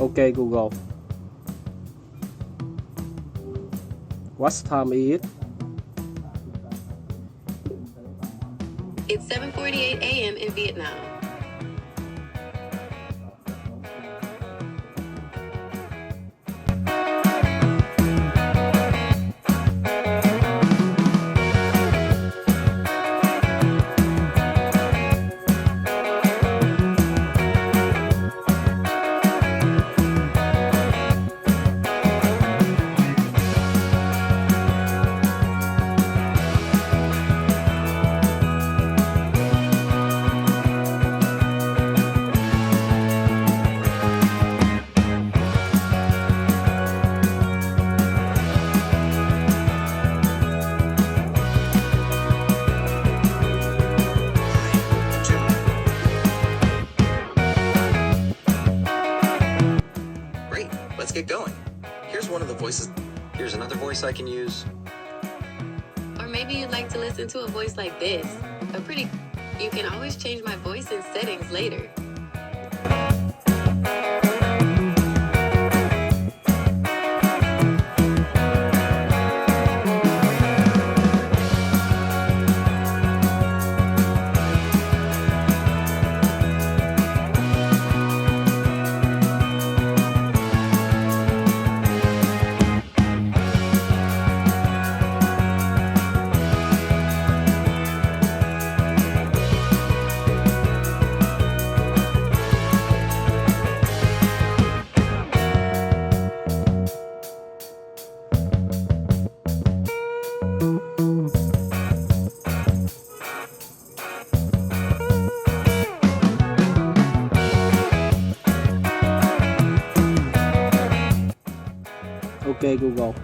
Okay Google, what time is it? It's 7:48 a.m. in Vietnam. Great, let's get going. Here's one of the voices. Here's another voice I can use. Or maybe you'd like to listen to a voice like this. You can always change my voice in settings later. Okay Google,